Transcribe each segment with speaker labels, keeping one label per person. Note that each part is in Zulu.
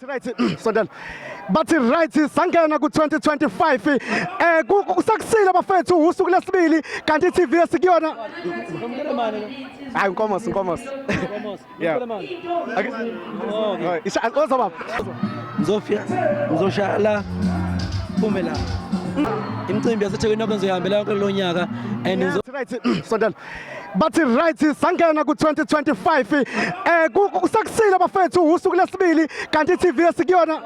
Speaker 1: Right, sondela bathi right sangena ku 2025 kusakusile bafethu usuku lesibili kanti TV esikuyona hayi inkomosi yeah okay isha ozaba
Speaker 2: ngizofika ngizosha la phume la imicimbi yaseThekwini yonke ngizoyihambela lo nyaka and
Speaker 1: right sondela bathi right sangena ku 2025 kusakusile bafethu usuku lesibili kanti TV esikuyona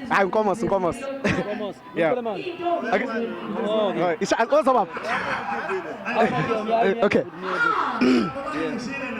Speaker 1: hayi inkomosi yeah okay isha ozaba okay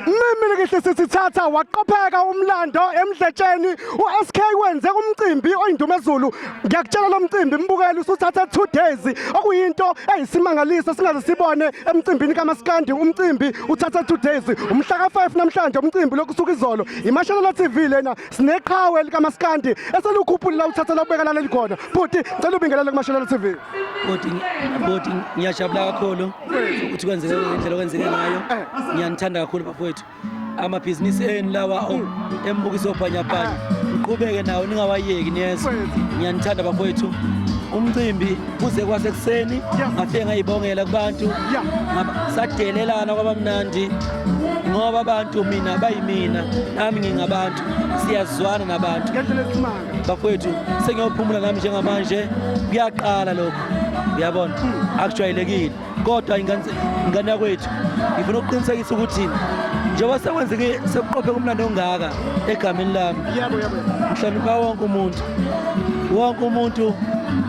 Speaker 1: Mimi ngihle sisithatha waqopheka umlando emdletsheni uSK wenze umcimbi oyindumezulu ngiyakutshela lo mcimbi mbukeli usuthatha 2 days okuyinto eyisimangaliso singaze sibone emcimbini kaMaskandi umcimbi uthatha 2 days umhla ka5 namhlanje umcimbi lokusuka izolo iMashalala TV lena sineqhawe likaMaskandi eselukhuphula uthatha lokubeka la likhona futhi ngicela ubingelele kuMashalala TV
Speaker 2: bodi ngiyajabula kakhulu ukuthi kwenzeke indlela okwenzeke ngayo ngiyanithanda kakhulu bafowethu amabhizinisi eni lawa embukiso phanyapanya uqhubeke nawo ningawayeki niyezwa ngiyanithanda bafowethu umcimbi uze kwasekuseni ngafike ngayibongela kubantu sadelelana kwabamnandi ngoba abantu mina bayimina nami ngingabantu siyazwana nabantu bafowethu sengiyophumula nami njengamanje kuyaqala lokho uyabona akujwayelekile kodwa ingane yakwethu ngifuna ukuqinisekisa ukuthi njengoba sekwenzeke sekuqophe kumlando ongaka egameni lami ngihlonipha wonke umuntu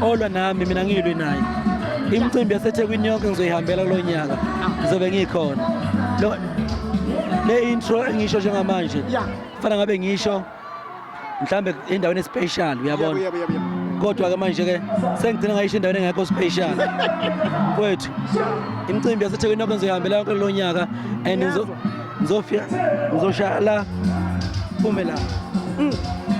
Speaker 2: olwa nami mina ngilwe naye imicimbi yaseThekwini yonke ngizoyihambela kulo nyaka ngizobe ngikhona le intro engisho njengamanje kufanele ngabe ngisho mhlambe endaweni special uyabona kodwa ke manje ke sengigcina ngayisho endaweni engekho special kwethu imicimbi yaseThekwini yonke ngizoyihambela kulo nyaka and ngizofika ngizosha la phume la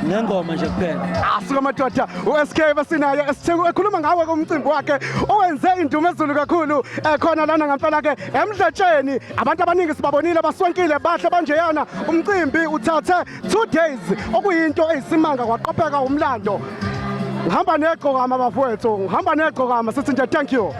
Speaker 2: ngengoma nje kuphela
Speaker 1: asuka madoda uSK basinayo esithengu ekhuluma ngawe kumcimbi wakhe owenze indumezulu kakhulu khona lana ngempela ke emdletsheni abantu abaningi sibabonile baswenkile bahle banjeyana umcimbi uthathe 2 days okuyinto eyisimanga kwaqopheka umlando ngihamba neqhokama bafowethu ngihamba neqhokama sithi nje thank you